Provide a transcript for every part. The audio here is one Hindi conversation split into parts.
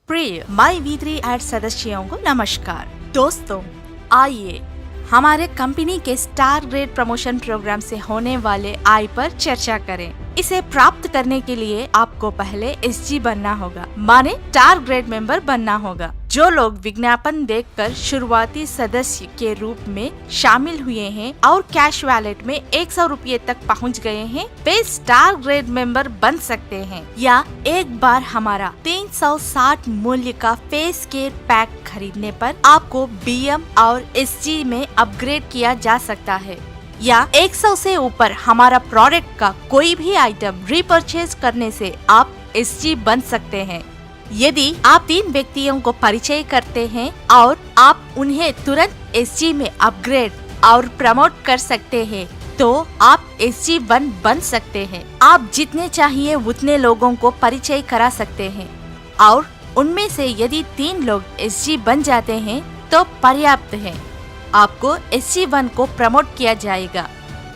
प्रिय माई वी3 ऐड सदस्यों को नमस्कार। दोस्तों, आइए हमारे कंपनी के स्टार ग्रेड प्रमोशन प्रोग्राम से होने वाले आय पर चर्चा करें। इसे प्राप्त करने के लिए आपको पहले SG बनना होगा, माने स्टार ग्रेड मेंबर बनना होगा। जो लोग विज्ञापन देखकर शुरुआती सदस्य के रूप में शामिल हुए हैं और कैश वॉलेट में 100 रुपये तक पहुंच गए हैं, वे स्टार ग्रेड मेंबर बन सकते हैं। या एक बार हमारा 360 मूल्य का फेस केयर पैक खरीदने पर आपको BM और SG में अपग्रेड किया जा सकता है। या 100 से ऊपर हमारा प्रोडक्ट का कोई भी आइटम रीपरचेज करने से आप SG बन सकते हैं। यदि आप 3 व्यक्तियों को परिचय करते हैं और आप उन्हें तुरंत SG में अपग्रेड और प्रमोट कर सकते हैं, तो आप SG1 बन सकते हैं। आप जितने चाहिए उतने लोगों को परिचय करा सकते हैं और उनमें से यदि 3 लोग SG बन जाते हैं तो पर्याप्त है। आपको SG1 को प्रमोट किया जाएगा।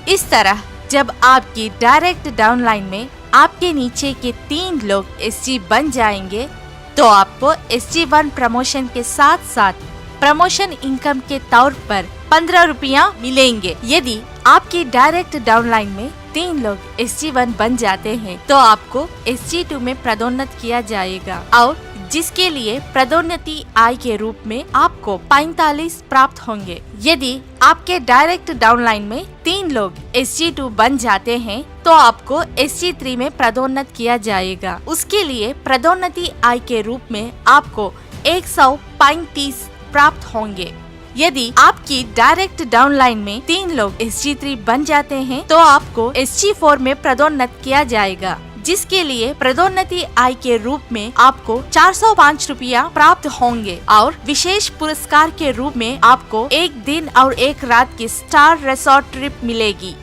इस तरह जब आपकी डायरेक्ट डाउनलाइन में आपके नीचे के 3 लोग SG बन जाएंगे, तो आपको SG1 प्रमोशन के साथ साथ प्रमोशन इनकम के तौर पर 15 रुपया मिलेंगे। यदि आपकी डायरेक्ट डाउनलाइन में 3 लोग SG1 बन जाते हैं, तो आपको SG2 में पदोन्नत किया जाएगा और जिसके लिए पदोन्नति आय के रूप में आपको 45 प्राप्त होंगे। यदि आपके डायरेक्ट डाउनलाइन में 3 लोग SG2 बन जाते हैं, तो आपको SG3 में पदोन्नत किया जाएगा। उसके लिए पदोन्नति आय के रूप में आपको 135 प्राप्त होंगे। यदि आपकी डायरेक्ट डाउनलाइन में 3 लोग SG3 बन जाते हैं, तो आपको SG4 में पदोन्नत किया जाएगा, जिसके लिए पदोन्नति आय के रूप में आपको 405 रुपया प्राप्त होंगे और विशेष पुरस्कार के रूप में आपको 1 दिन और 1 रात की स्टार रिसोर्ट ट्रिप मिलेगी।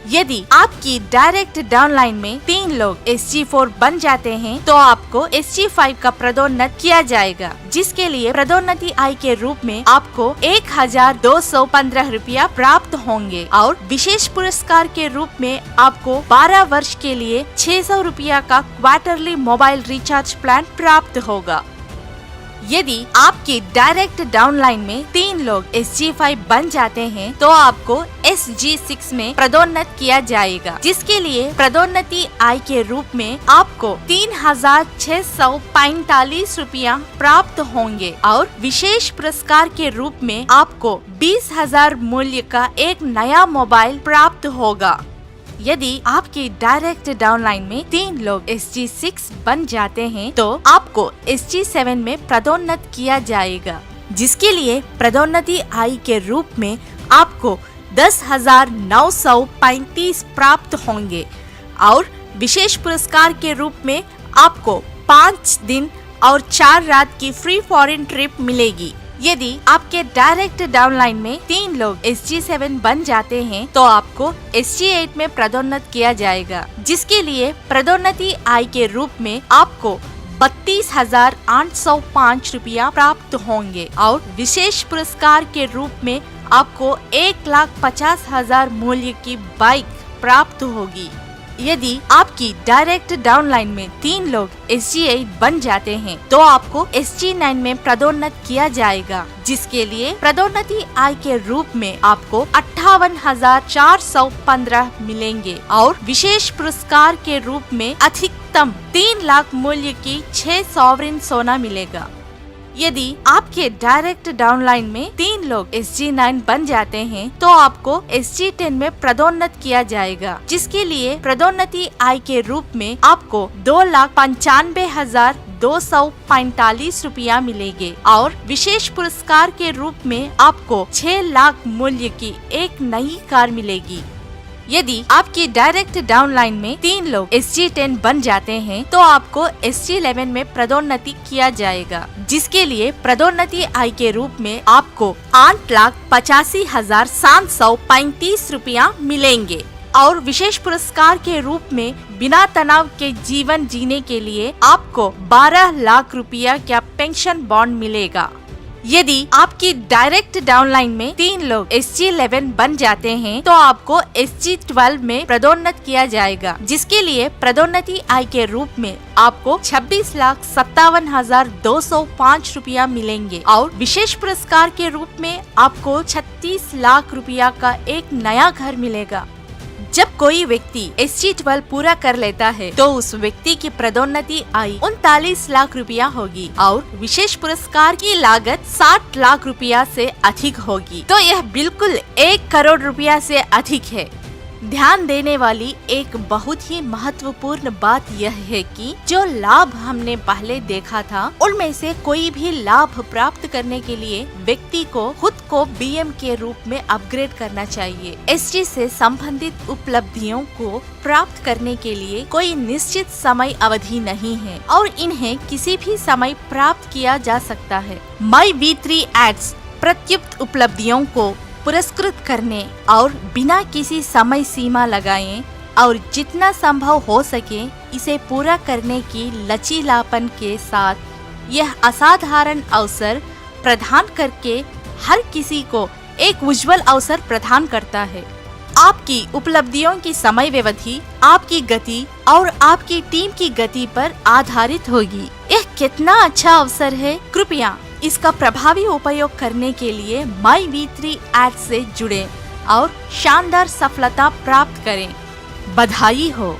यदि आपकी डायरेक्ट डाउनलाइन में 3 लोग SG4 बन जाते हैं, तो आपको SG5 का पदोन्नत किया जाएगा, जिसके लिए पदोन्नति आय के रूप में आपको 1215 रुपया प्राप्त होंगे और विशेष पुरस्कार के रूप में आपको 12 वर्ष के लिए 600 रुपया का क्वार्टरली मोबाइल रिचार्ज प्लान प्राप्त होगा। यदि आपकी डायरेक्ट डाउनलाइन में 3 लोग SG5 बन जाते हैं, तो आपको SG6 में पदोन्नत किया जाएगा, जिसके लिए पदोन्नति आय के रूप में आपको 3645 रुपया प्राप्त होंगे और विशेष पुरस्कार के रूप में आपको 20,000 मूल्य का एक नया मोबाइल प्राप्त होगा। यदि आपकी डायरेक्ट डाउनलाइन में 3 लोग SG6 बन जाते हैं, तो आपको SG7 में पदोन्नत किया जाएगा, जिसके लिए पदोन्नति आय के रूप में आपको 10,935 प्राप्त होंगे और विशेष पुरस्कार के रूप में आपको 5 दिन और 4 रात की फ्री फॉरेन ट्रिप मिलेगी। यदि आपके डायरेक्ट डाउनलाइन में 3 लोग SG7 बन जाते हैं, तो आपको SG8 में पदोन्नत किया जाएगा, जिसके लिए पदोन्नति आय के रूप में आपको 32,805 रुपया प्राप्त होंगे और विशेष पुरस्कार के रूप में आपको 1,50,000 मूल्य की बाइक प्राप्त होगी। यदि आपकी डायरेक्ट डाउनलाइन में 3 लोग SG8 बन जाते हैं, तो आपको SG9 में पदोन्नत किया जाएगा, जिसके लिए पदोन्नति आय के रूप में आपको 58,415 मिलेंगे और विशेष पुरस्कार के रूप में अधिकतम 3 लाख मूल्य की 6 सॉवरेन सोना मिलेगा। यदि आपके डायरेक्ट डाउनलाइन में 3 लोग SG9 बन जाते हैं, तो आपको SG10 में पदोन्नत किया जाएगा, जिसके लिए पदोन्नति आय के रूप में आपको 2,95,245 रुपया मिलेंगे और विशेष पुरस्कार के रूप में आपको 6 लाख मूल्य की एक नई कार मिलेगी। यदि आपकी डायरेक्ट डाउनलाइन में 3 लोग SG10 बन जाते हैं, तो आपको SG11 में पदोन्नति किया जाएगा, जिसके लिए पदोन्नति आय के रूप में आपको 8,85,735 रुपया मिलेंगे और विशेष पुरस्कार के रूप में बिना तनाव के जीवन जीने के लिए आपको 12 लाख रुपया का पेंशन बॉन्ड मिलेगा। यदि आपकी डायरेक्ट डाउनलाइन में 3 लोग SG11 बन जाते हैं तो आपको SG12 में पदोन्नत किया जाएगा, जिसके लिए पदोन्नति आय के रूप में आपको 26,57,205 रुपया मिलेंगे और विशेष पुरस्कार के रूप में आपको 36 लाख रुपया का एक नया घर मिलेगा। जब कोई व्यक्ति SG12 पूरा कर लेता है तो उस व्यक्ति की पदोन्नति आय 39 लाख रुपया होगी और विशेष पुरस्कार की लागत 60 लाख रुपया से अधिक होगी। तो यह बिल्कुल 1 करोड़ रुपया से अधिक है। ध्यान देने वाली एक बहुत ही महत्वपूर्ण बात यह है कि जो लाभ हमने पहले देखा था उनमें से कोई भी लाभ प्राप्त करने के लिए व्यक्ति को खुद को BM के रूप में अपग्रेड करना चाहिए। SG से संबंधित उपलब्धियों को प्राप्त करने के लिए कोई निश्चित समय अवधि नहीं है और इन्हें किसी भी समय प्राप्त किया जा सकता है। MyV3 एड्स प्रत्युक्त उपलब्धियों को पुरस्कृत करने और बिना किसी समय सीमा लगाए और जितना संभव हो सके इसे पूरा करने की लचीलापन के साथ यह असाधारण अवसर प्रदान करके हर किसी को एक उज्जवल अवसर प्रदान करता है। आपकी उपलब्धियों की समय व्यवधि आपकी गति और आपकी टीम की गति पर आधारित होगी। यह कितना अच्छा अवसर है। कृपया इसका प्रभावी उपयोग करने के लिए MyV3 एड्स से जुड़ें और शानदार सफलता प्राप्त करें। बधाई हो।